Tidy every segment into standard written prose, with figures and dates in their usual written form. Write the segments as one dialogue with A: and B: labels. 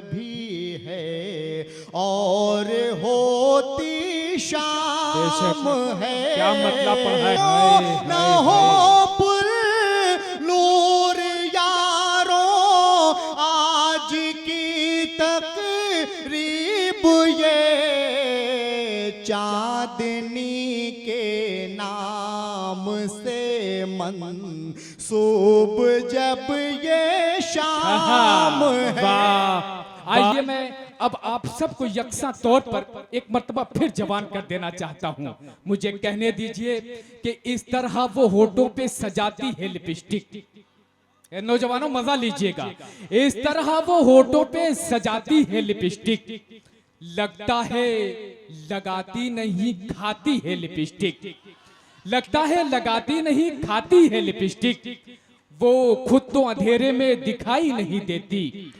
A: भी है और होती शाम है।
B: क्या मतलब पढ़ा है?
A: न हो पुर नूर यारो आज की तकरीब ये चांदनी के नाम से मंसूब जब ये शाम है।
B: आइए मैं अब आप सबको यकसा तौर पर एक मर्तबा फिर जवान कर देना चाहता हूँ। मुझे कहने दीजिए कि इस तरह वो होठों पे सजाती है लिपस्टिक। नौजवानों मजा लीजिएगा। इस तरह वो होठों पे सजाती है लिपस्टिक, लगता है लगाती नहीं खाती है लिपस्टिक, लगता है लगाती नहीं खाती है लिपस्टिक। वो खुद तो अंधेरे में दिखाई नहीं देती,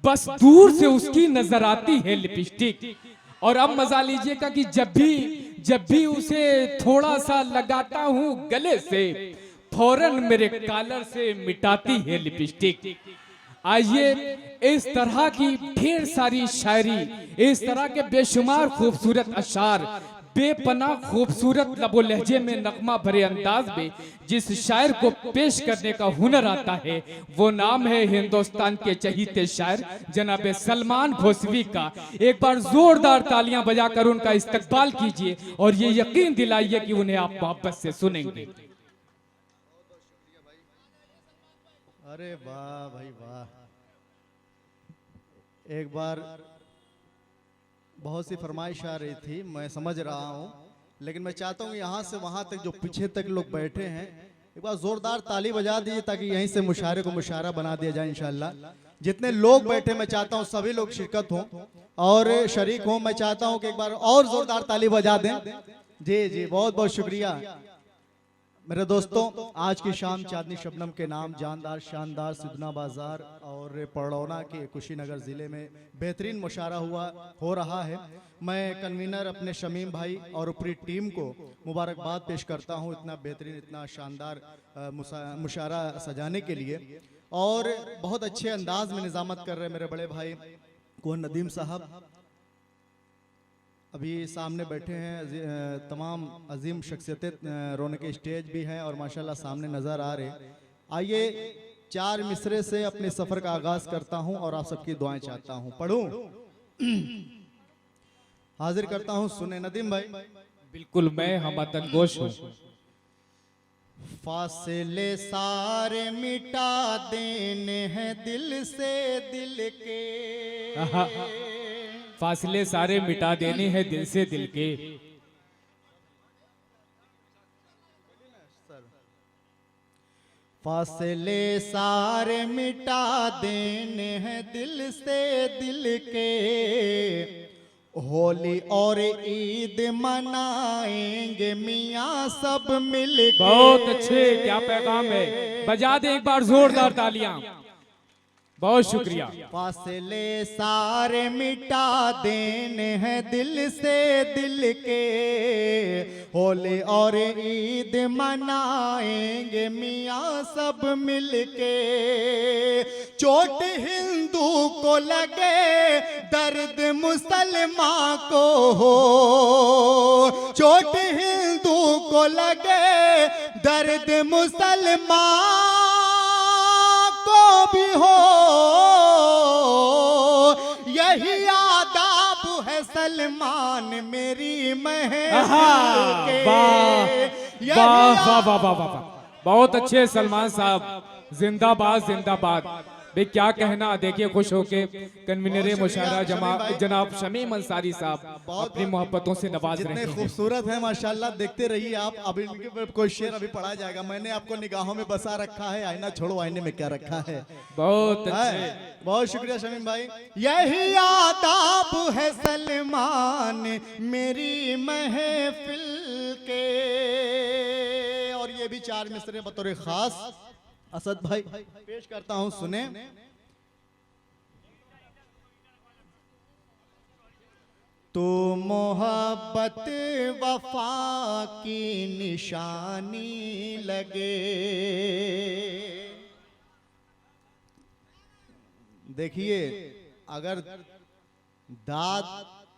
B: बस दूर से उसकी नजर आती है लिपस्टिक। और अब मजा लीजिएगा कि जब भी उसे थोड़ा सा लगाता हूँ गले से, फौरन मेरे कॉलर से मिटाती है लिपस्टिक। आइए इस तरह की ढेर सारी शायरी, इस तरह के बेशुमार खूबसूरत अशार, बेपनाह खूबसूरत लबो लहजे में नगमा भरे अंदाज में जिस शायर को पेश करने का हुनर आता है, वो नाम है हिंदुस्तान के चहीते शायर जनाब सलमान खोसवी का। एक बार जोरदार तालियां बजाकर उनका इस्तकबाल कीजिए और ये यकीन दिलाइए कि उन्हें आप मोहब्बत से सुनेंगे।
A: अरे वाह भाई वाह। एक बार बहुत सी फरमाइश आ रही थी, मैं समझ रहा हूँ, लेकिन मैं चाहता हूँ यहाँ से वहाँ तक जो पीछे तक लोग बैठे हैं एक बार जोरदार ताली बजा दीजिए ताकि यहीं से मुशायरे को मुशायरा बना दिया जाए इंशाल्लाह। जितने लोग बैठे मैं चाहता हूँ सभी लोग शिरकत हों और शरीक हों। मैं चाहता हूँ कि एक बार और जोरदार ताली बजा दें। जी जी, बहुत बहुत शुक्रिया मेरे दोस्तों। आज की शाम चांदनी शबनम के नाम जानदार शानदार सिद्धना बाजार और पड़ौना के कुशीनगर ज़िले में बेहतरीन मुशायरा हो रहा है। मैं कन्वीनर अपने शमीम भाई और पूरी टीम को मुबारकबाद पेश करता हूं इतना बेहतरीन इतना शानदार मुशायरा सजाने के लिए। और बहुत अच्छे अंदाज में निज़ामत कर रहे मेरे बड़े भाई कोन नदीम साहब, अभी सामने बैठे हैं। तमाम अजीम शख्सियतें रौनक स्टेज भी हैं और माशाल्लाह सामने नज़र आ रहे। आइए चार मिसरे से अपने सफ़र का आगाज़ करता हूं और आप सबकी दुआएं चाहता हूं। पढ़ूं? हाजिर करता हूं, सुने नदीम भाई।
B: बिल्कुल, मैं हमतन गोश हूँ।
A: फासले सारे मिटा देने हैं दिल से दिल के,
B: फासले सारे मिटा देने हैं दिल से दिल के।
A: फासले सारे मिटा देने हैं दिल से दिल के, होली और ईद मनाएंगे मियाँ सब मिल के।
B: बहुत अच्छे, क्या पैगाम है। बजा दे एक बार जोरदार तालियां। बहुत शुक्रिया।
A: फासले सारे मिटा देने हैं दिल से दिल के, होली और ईद मनाएंगे मियाँ सब मिल के। चोट हिंदू को लगे दर्द मुसलमान को हो, चोट हिंदू को लगे दर्द मुसलमान को भी हो, यही आदाब है सलमान मेरी महफिल के।
B: वाह वाह वाह वाह वाह, बहुत अच्छे सलमान साहब, जिंदाबाद जिंदाबाद। भाई क्या कहना, देखिए खुश होके कन्वीनर मुशायरा जनाब शमीम अंसारी साहब अपनी मोहब्बतों से नवाज रहे हैं।
A: खूबसूरत है माशाल्लाह, देखते रहिए आप। अभी कोई शेर अभी पढ़ा जाएगा। मैंने आपको निगाहों में बसा रखा है, आईना छोड़ो आईने में क्या रखा है।
B: बहुत अच्छे,
A: बहुत शुक्रिया शमीम भाई। यही आदाब है सलमान मेरी महफिल के। और ये भी चार मिसरे बतौर खास असद भाई पेश करता हूं, सुने। तो मोहब्बत वफा की निशानी लगे, देखिए, अगर दाद,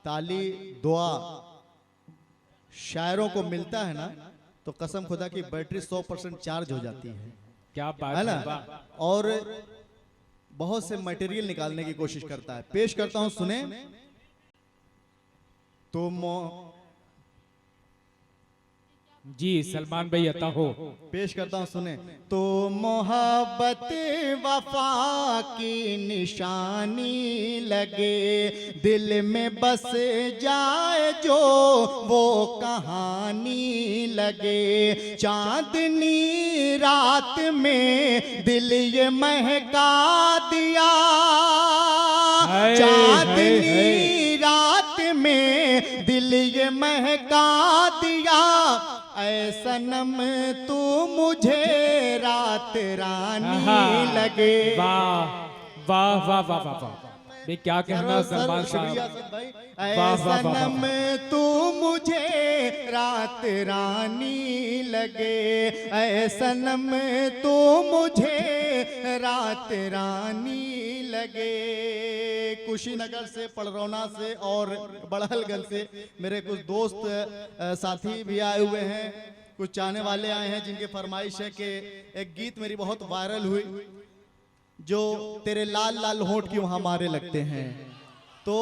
A: ताली, दुआ शायरों को मिलता है ना, तो कसम खुदा की बैटरी 100% चार्ज हो जाती है
B: क्या बात
A: है
B: है,
A: ना।
B: वाह।
A: और बहुत से मटेरियल निकालने की कोशिश करता है। पेश करता हूं, सुने। तुम
B: जी सलमान भाई अता हो।
A: पेश करता हूं, सुने। तो मोहब्बत वफा की निशानी लगे, दिल में बस जाए जो वो कहानी लगे। चांदनी रात में दिल ये महका दिया,
B: हाय,
A: चांदनी
B: हाय,
A: रात में दिल ये महका दिया। ऐ सनम तू मुझे रात रानी लगे।
B: वाह वाह वाह वाह वाह वाह। ये क्या कहना सलमान
A: शुक्रिया
B: साहब।
A: सर भाई।
B: वाह,
A: ऐ
B: वाह, वाह,
A: सनम
B: वाह।
A: तू मुझे रात रानी लगे, ऐ सनम तू मुझे रात रानी लगे। कुशीनगर से, पड़रौना से और बड़हलगंज से मेरे कुछ दोस्त साथी भी आए हुए हैं, कुछ चाहने वाले आए हैं जिनकी फरमाइश है कि एक गीत मेरी बहुत वायरल हुई, जो तेरे लाल लाल होंठ क्यों हमारे लगते हैं। तो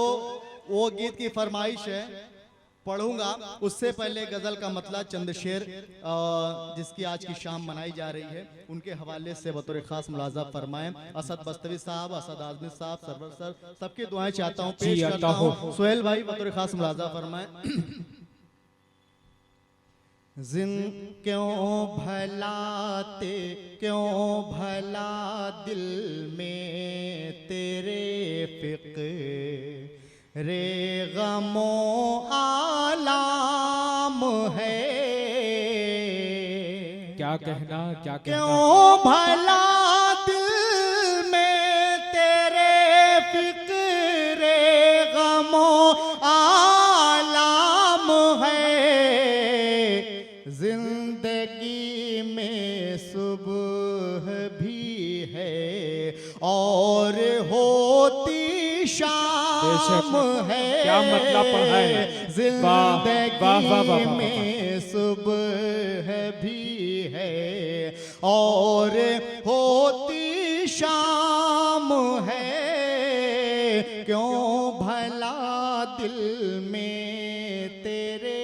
A: वो गीत की फरमाइश है, पढ़ूंगा। उससे पहले गजल का मतला चंद शेर जिसकी आज की शाम मनाई जा रही है, उनके हवाले से बतौर खास मुलाजा फरमाएं। असद बस्तवी साहब, असद आजमी साहब, सरवर सर, सबकी दुआएं चाहता हूं, पेश करता हूं। सोहेल भाई बतौर खास मुलाजा फरमाएं। क्यों भला दिल में तेरे फिक्रे गमो आलाम है।
B: क्या कहना, क्या कहना।
A: क्यों भला दिल में तेरे फिक्रे गमो आलाम है। जिंदगी में सुबह भी है और होती शाम है।
B: क्या मतलब पढ़ा है।
A: जिंदगी में सुबह भी है और होती शाम है। क्यों भला दिल में तेरे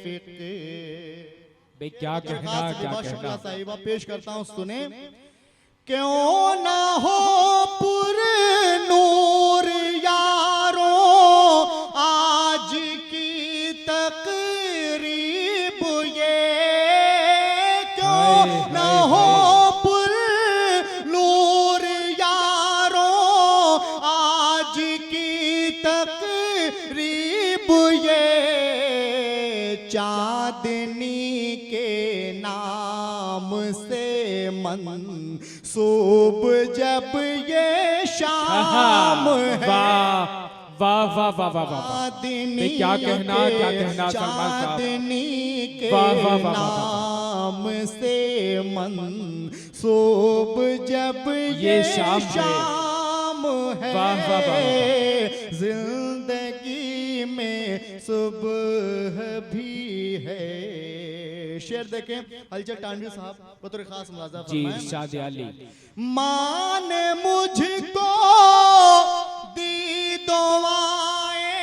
A: फिक्र।
B: बे क्या कहना, क्या
A: शुक्रिया
B: कहना।
A: साहिबा, पेश करता हूं, सुने। क्यों ना हो पुर नूर यारों आज की तकरीब ये। क्यों ना हो पुर नूर यारों आज की तकरीब ये। चांदनी के नाम से मंसूब जब ये शाम है।
B: वाह वाह वाह वाह वाह वाह।
A: चांदनी
B: क्या कहना, क्या कहना सलमान साहब।
A: चांदनी के
B: वाह, वाह, वाह, वाह,
A: नाम से मंसूब जब ये शाम है।
B: वाह, वाह, वाह, वाह।
A: जिंदगी में सुबह भी है। शेर देखें, हलचल टांडवी साहब बतौर खास मुलाजा
B: जी
A: फरमाएं।
B: शादी अली।
A: माँ ने मुझको दी दुआएं,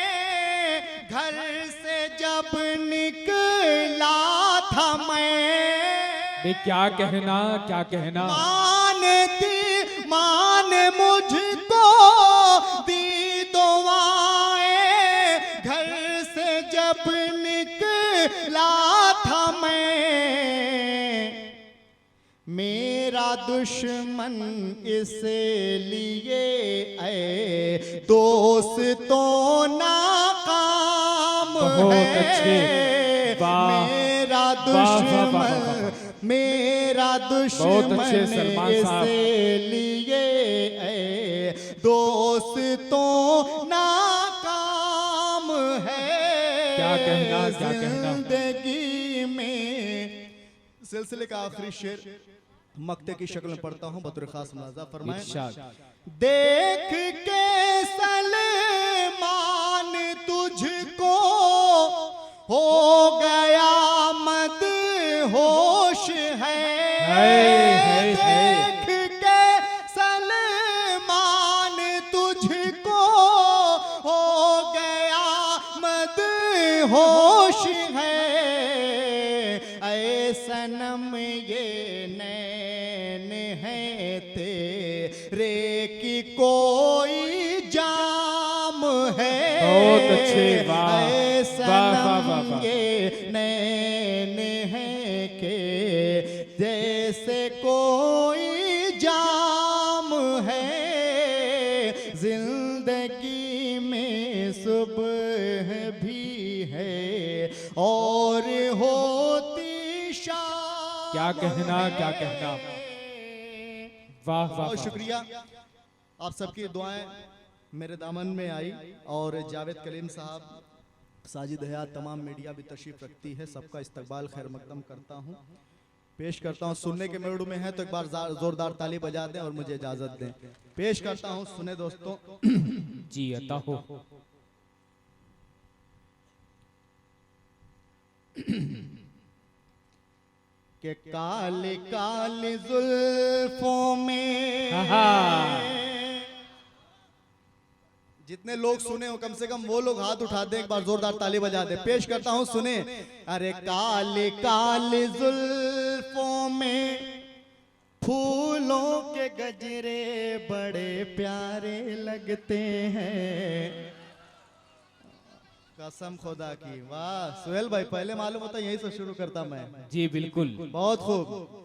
A: घर से जब निकला था मैं।
B: बे क्या कहना, क्या कहना।
A: माँ ने मुझको दी दुआएं, घर से जब निकला था मैं। मेरा दुश्मन इसलिए ऐ दोस्तों नाकाम
B: बहुत
A: है।
B: अच्छे, वाह।
A: मेरा
B: वाह, वाह, वाह, वाह,
A: दुश्मन,
B: वाह।
A: मेरा
B: बहुत अच्छे
A: दुश्मन
B: सलमान साहब।
A: इसलिए ऐ दोस्तों नाकाम है।
B: क्या कहना, क्या कहना।
A: जिंदगी में सिलसिले का आखिरी शेर मक्ते की शक्ल में पढ़ता हूँ बतौर खास मुलाजा फरमाएं।
B: इरशाद।
A: देख के सलमान तुझको हो गया मद होश है। देख के सलमान तुझको हो गया मद होश है। ऐ सनम ये नैन है तेरे की कोई जाम है।
B: बहुत अच्छे, वाह
A: ऐ
B: वाह वाह वाह
A: सनम
B: वाह।
A: ये नैन है के जैसे कोई जाम है। जिंदगी में सुबह भी है और होती शाम।
B: क्या कहना, क्या कहना। वाह वाह
A: बहुत
B: वाह।
A: शुक्रिया। आप सबकी दुआएं मेरे दामन में आई और जावेद कलीम साहब, साजिद हयात, तमाम मीडिया भी तशरीफ रखती है। सबका इस्तकबाल खैर मकदम करता हूँ, पेश करता हूँ। सुनने के मूड में है तो एक बार जोरदार ताली बजा दें और मुझे इजाजत दें। पेश करता हूँ, सुने दोस्तों।
B: जी अता हो।
A: के काले काले जुल्फों में जितने लोग सुने हो कम से कम वो लोग हाथ उठा दे, एक बार जोरदार ताली बजा दे। पेश करता हूं, सुने। अरे काले काले जुल्फों में फूलों के गजरे बड़े प्यारे लगते हैं। कसम खुदा की। वाह सुहेल भाई, पहले मालूम होता यहीं से शुरू करता मैं।
B: जी बिल्कुल।
A: बहुत खूब।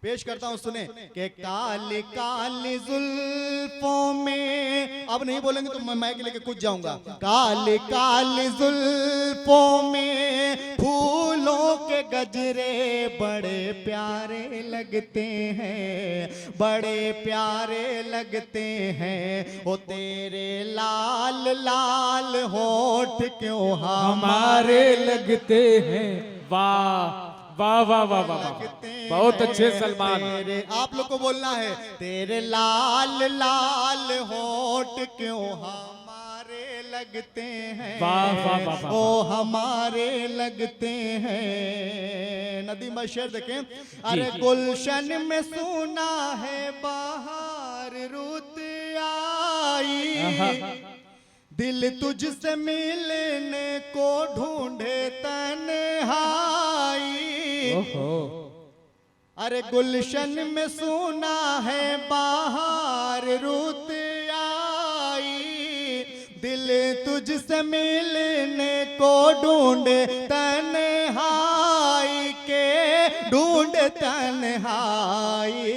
A: पेश करता हूं, सुने। के काले काले जुल्फों में, अब नहीं बोलेंगे तो मैं माइक लेके कूद जाऊंगा। काले काले जुल्फों में फूलों के गजरे बड़े प्यारे लगते हैं, बड़े प्यारे लगते हैं। ओ तेरे लाल लाल होठ क्यों
B: हमारे लगते हैं। वाह वाह वाह वाह वाह वाह। बहुत अच्छे सलमान।
A: तेरे, आप लोग को बोलना है, तेरे लाल लाल होठ क्यों हमारे लगते हैं।
B: वाह वाह वाह वाह।
A: ओ हमारे लगते हैं। नदी में शेर देखें। अरे गुलशन में सुना है बाहर रुत आई, दिल तुझसे मिलने को ढूंढे तन्हाई। अरे गुलशन में सुना है बाहर रुत आई, दिल तुझसे मिलने को ढूंढे तन्हाई के, ढूंढ तन्हाई।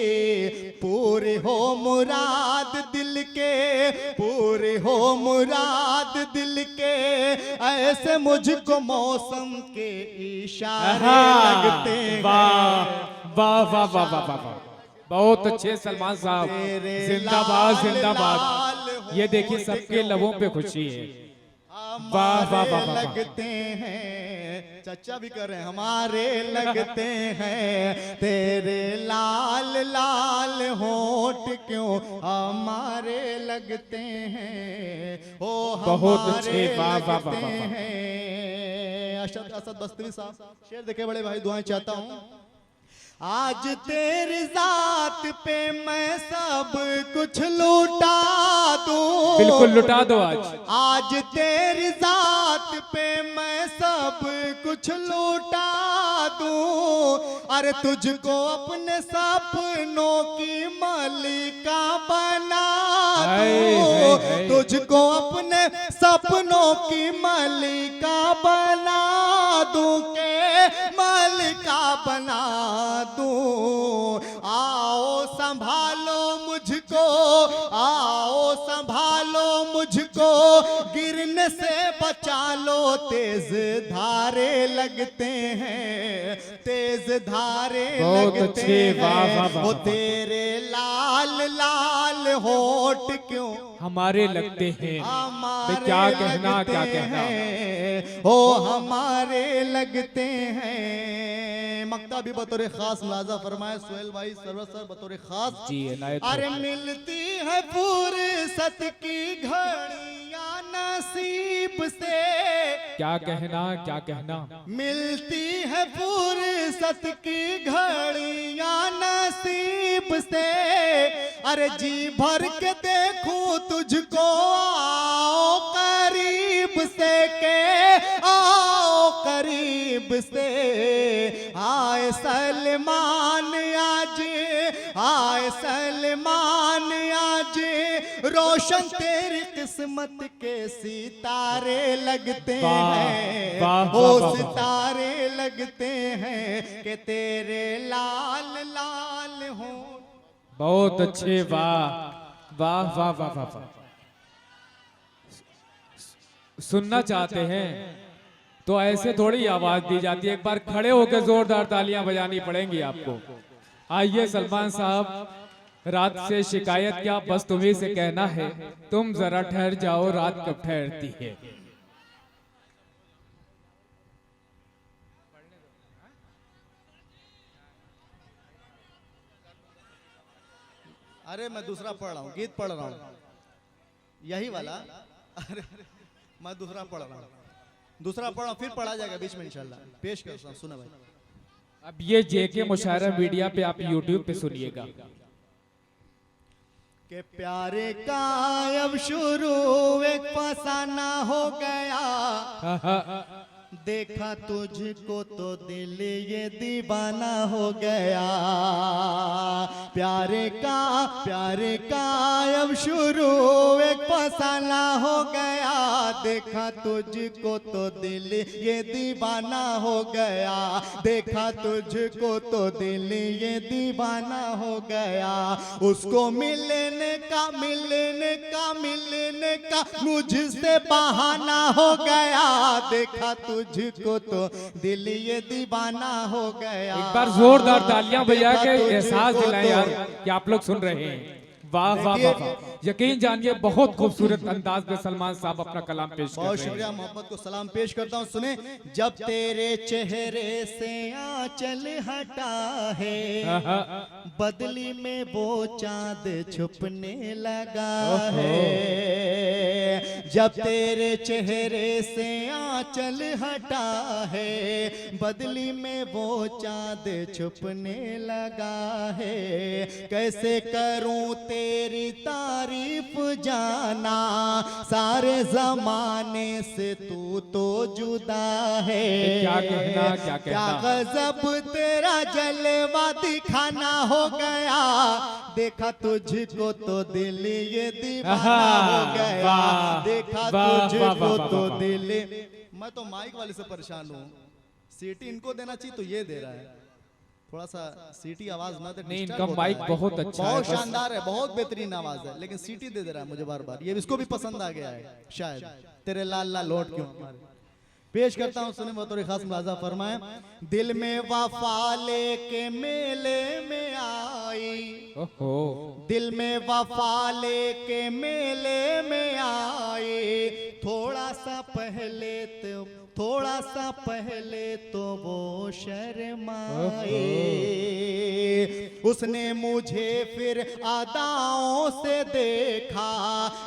A: पूरे हो मुराद दिल के, पूरे हो मुराद दिल के, ऐसे मुझको मौसम के इशारे लगते हैं।
B: वाह वाह वाह वाह वाह वाह। बहुत अच्छे सलमान साहब, जिंदाबाद जिंदाबाद। ये देखिए सबके लबों पे खुशी है। वाह वाह वाह वाह।
A: लगते हैं, चचा भी कर रहे हैं, हमारे लगते हैं। तेरे लाल लाल होठ क्यों हमारे लगते हैं। ओ
B: बहुत अच्छे, वाह वाह वाह
A: लगते
B: वाह।
A: हैं। असद बस्तवी साहब शेर देखे बड़े भाई, दुआएं चाहता हूँ। आज तेरी जात पे मैं सब कुछ लूटा दूं।
B: बिल्कुल लुटा दो आज।
A: आज तेरी जात पे मैं सब कुछ लूटा दूं। अरे तुझको अपने सपनों की मालिका बना दूं। तुझको अपने सपनों की मालिका बना दूं के मालिका बना दूं। आओ संभालो मुझको, आओ संभालो मुझको, गिरने से बचा लो। तेज धारे लगते हैं, तेज धारे लगते हैं। वो तेरे लाल लाल होठ क्यों
B: हमारे लगते हैं।
A: हमारे
B: क्या कहना, क्या कहना।
A: हैं। ओ हमारे लगते हैं। मक्ता भी बतौर खास मुलाजा फरमाए सुहेल भाई सर बतौर खास।
B: जी इनायत हो।
A: अरे मिलती है फुर्सत की घड़ियां नसीब से,
B: क्या कहना
A: मिलती है फुर्सत की घड़ियां नसीब से। अरे जी भर के देखूं तुझको आओ करीब से के आओ करीब से। आए सलमान आज, आए सलमान आज, रोशन तेरी किस्मत के सितारे लगते हैं, ओ सितारे लगते हैं कि तेरे लाल लाल हो।
B: बहुत अच्छे, वाह वाह वाह वाह वाह वाह। सुनना चाहते हैं तो ऐसे थोड़ी आवाज दी जाती है, एक बार खड़े होकर जोरदार तालियां बजानी पड़ेंगी आपको। आइए सलमान साहब, रात से शिकायत क्या, बस तुम्ही से कहना है, तुम जरा ठहर जाओ, रात कब ठहरती है।
A: अरे मैं दूसरा पढ़ रहा हूँ, गीत पढ़ रहा हूँ, यही वाला। अरे मैं दूसरा पढ़ रहा हूँ, दूसरा पढ़ा फिर पढ़ा जाएगा बीच में इंशाल्लाह। पेश करता हूँ, सुना भाई।
B: अब ये जेके मुशायरा मीडिया पे आप यूट्यूब पे सुनिएगा।
A: के प्यारे का अब शुरू एक फसाना हो गया, देखा तुझको तो दिल ये दीवाना हो गया। प्यारे का अब शुरू एक फसाना हो गया, देखा तुझको तो दिल ये दीवाना हो गया। देखा तुझको तो दिल ये दीवाना हो गया। उसको मिलने का मुझसे बहाना हो गया। देखा तुझको तो दिल ये दीवाना हो गया।
B: एक बार जोरदार तालियां बजा के एहसास दिलाएं यार कि आप लोग सुन रहे हैं। वाह वाह वाह वाह। यकीन जानिए बहुत खूबसूरत अंदाज में सलमान साहब अपना कलाम पेश कर रहे हैं।
A: बहुत शुक्रिया, मोहब्बत को सलाम पेश करता हूँ। सुने, जब तेरे चेहरे से आंचल हटा है, बदली में वो चांद छुपने लगा है। जब तेरे चेहरे से आंचल हटा है, बदली में वो चांद छुपने लगा है। कैसे करूं तेरी तारीफ जाना, सारे जमाने से तू तो जुदा है। क्या गजब तेरा जलवा दिखाना हो गया। देखा तुझको तो दिल ये दीवाना हो गया। देखा तुझको तो दिल। मैं तो माइक वाले से परेशान हूँ, सीटी इनको देना चाहिए तो ये दे रहा है। थोड़ा सा सीटी आवाज ना दे।
B: नहीं, इनका माइक बहुत अच्छा है,
A: बहुत शानदार है, बहुत बेहतरीन आवाज है, लेकिन सीटी दे रहा है मुझे बार बार। ये इसको भी पसंद आ गया है शायद, तेरे लाल लाल लौट क्यों। पेश करता हूँ, सुने बतौर खास मुलाजा फरमाए। दिल में वफा लेके मेले में आई, दिल में वफा लेके मेले में आई। थोड़ा सा पहले तो वो शर्माए। उसने मुझे फिर अदाओं से देखा,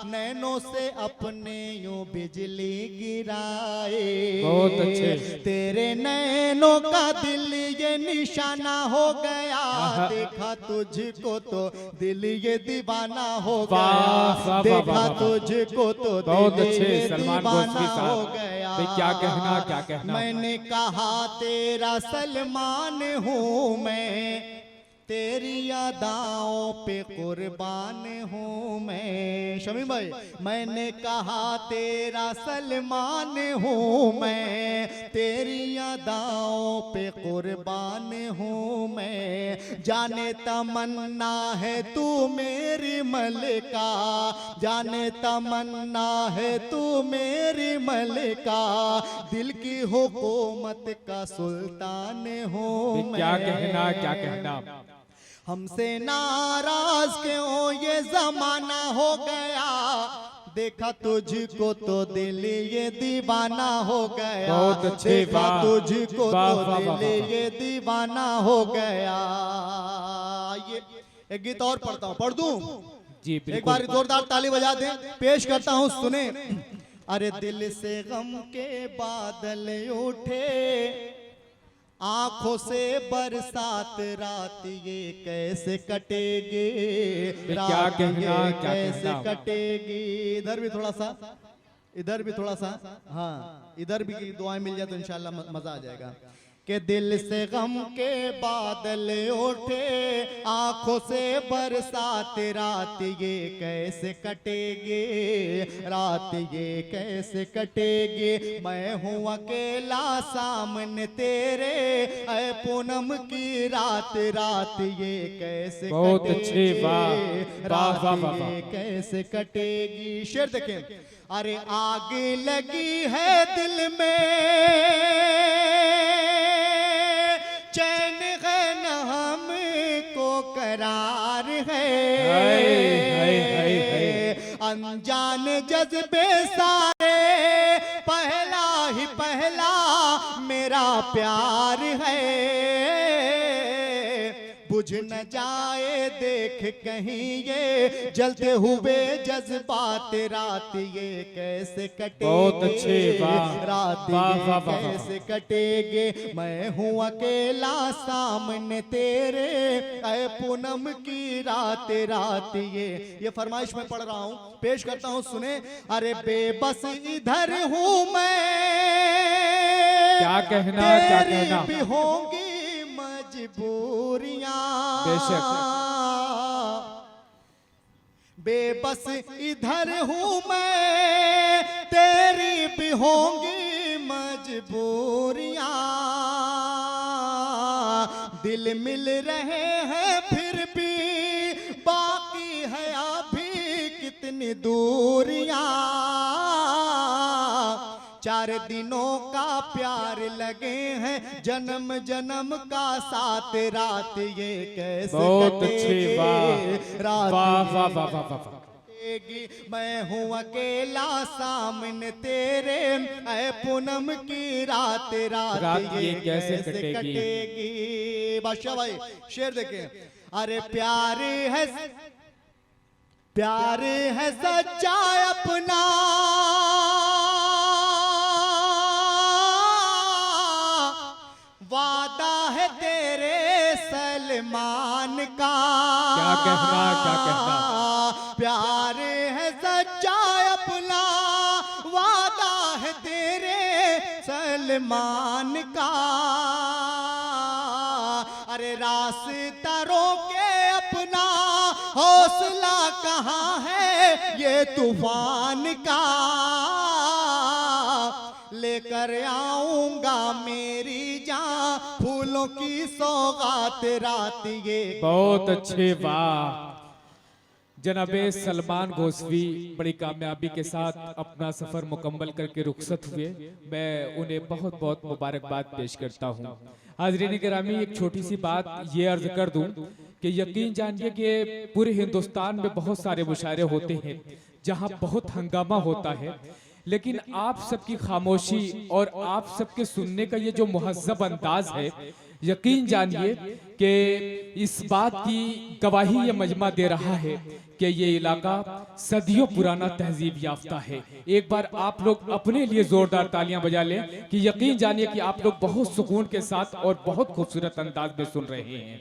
A: नैनों से अपने यूं बिजली गिराए।
B: बहुत अच्छे।
A: तेरे नैनों का दिल ये निशाना हो गया। देखा तुझको तो दिल ये दीवाना हो गया। देखा तुझको तो दिल ये दीवाना हो गया।
B: क्या कहना।
A: मैंने कहा तेरा सलमान हूँ मैं, तेरी अदाओं पे कुर्बान हूँ मैं। शमी भाई, मैंने कहा तेरा सलमान हूँ मैं, तेरी अदाओं पे कुर्बान हूँ मैं। जाने तमन्ना है तू मेरी मलिका, जाने तमन्ना है तू मेरी मलिका। दिल की हुकूमत का सुल्तान हूँ मैं।
B: क्या कहना।
A: हमसे नाराज क्यों ये जमाना हो गया। देखा तुझको तो दिल ये दीवाना हो गया,
B: बहुत अच्छे,
A: देखा
B: वाह।
A: तुझको
B: वाह,
A: तो
B: वाह, वाह,
A: दिल
B: वाह।
A: ये दीवाना हो गया। ये एक गीत और पढ़ता हूँ, पढ़ दूं?
B: जी
A: एक बार
B: बिल्कुल।
A: जोरदार ताली बजा दें, पेश करता हूँ, सुने। अरे दिल से गम के बादल उठे, आंखों से बरसात, रात ये कैसे कटेगी,
B: क्या
A: रात
B: कहना,
A: ये
B: क्या
A: कैसे
B: कहना।
A: कटेगी। इधर भी थोड़ा सा, इधर भी थोड़ा सा, हाँ इधर भी दुआएं मिल जाए तो इंशाल्लाह मजा आ जाएगा। कि दिल से गम के बादल उठे, आंखों से बरसात, रात ये कैसे कटेगी, रात ये कैसे कटेगी। मैं हूँ अकेला सामने तेरे, ऐ पूनम की रात, रात ये कैसे
B: बहुत
A: कटेगी,
B: अच्छे, वाह,
A: रात
B: वाह, वाह,
A: ये
B: वाह।
A: कैसे कटेगी। शेर देखें। अरे आग लगी है दिल में, चैन है न हमको करार है,
B: हाय, हाय, हाय।
A: अनजान जज्बे सारे, पहला ही पहला मेरा प्यार है। बुझ न जाए देख कहीं ये जलते हुए जज्बात, रात ये कैसे कटेगी,
B: बहुत अच्छे, वाह।
A: रात
B: वाह,
A: ये
B: वाह, वाह, वाह।
A: कैसे कटेगी। मैं हूँ अकेला सामने तेरे, ऐ पूनम की रात, रात ये फरमाइश में पढ़ रहा हूँ, पेश करता हूँ, सुने। अरे बेबस इधर हूँ मैं,
B: क्या कहना, क्या
A: तेरी
B: कहना।
A: भी होंगी मजबूरियां,
B: बेशक।
A: बेबस इधर हूँ मैं, तेरी भी होंगी मजबूरियां, दिल मिल रहे हैं फिर भी बाकी है अभी कितनी दूरियां। 4 दिनों का प्यार लगे हैं, जन्म जन्म का साथ, रात ये कैसे
B: बहुत अच्छे,
A: कटेगी,
B: वाह,
A: रात
B: वाह,
A: ये
B: वाह, वाह, वाह, वाह।
A: कटेगी। मैं हूँ अकेला सामने तेरे, ऐ पूनम की रात, रात ये कैसे कटेगी। बादशाह भाई शेर देखें। अरे प्यार है, प्यार है सच्चा अपना, वादा है तेरे सलमान का,
B: क्या कहना, क्या कहना।
A: प्यार है सच्चा अपना, वादा है तेरे सलमान का। अरे रास्ता रोके अपना, हौसला कहाँ है ये तूफान का, लेकर आऊंगा मेरी जान फूलों की सौगात, रात ये।
B: बहुत अच्छे, वाह। जनाबे सलमान गोस्वी बड़ी कामयाबी के साथ अपना सफर मुकम्मल करके रुखसत हुए। मैं उन्हें बहुत बहुत मुबारकबाद पेश करता हूँ। हाज़रीन गिरामी, एक छोटी सी बात ये अर्ज कर दूं कि यकीन जानिए कि पूरे हिंदुस्तान में बहुत सारे मुशायरे होते हैं जहाँ बहुत हंगामा होता है, लेकिन आप सबकी खामोशी और आप सबके सुनने का ये जो मुहज़्ज़ब अंदाज है, यकीन जानिए कि इस बात की गवाही ये मजमा दे रहा है कि ये इलाका सदियों पुराना तहजीब याफ्ता है। एक बार आप लोग अपने लिए जोरदार तालियां बजा लें कि यकीन जानिए कि आप लोग बहुत सुकून के साथ और बहुत खूबसूरत अंदाज में सुन रहे हैं।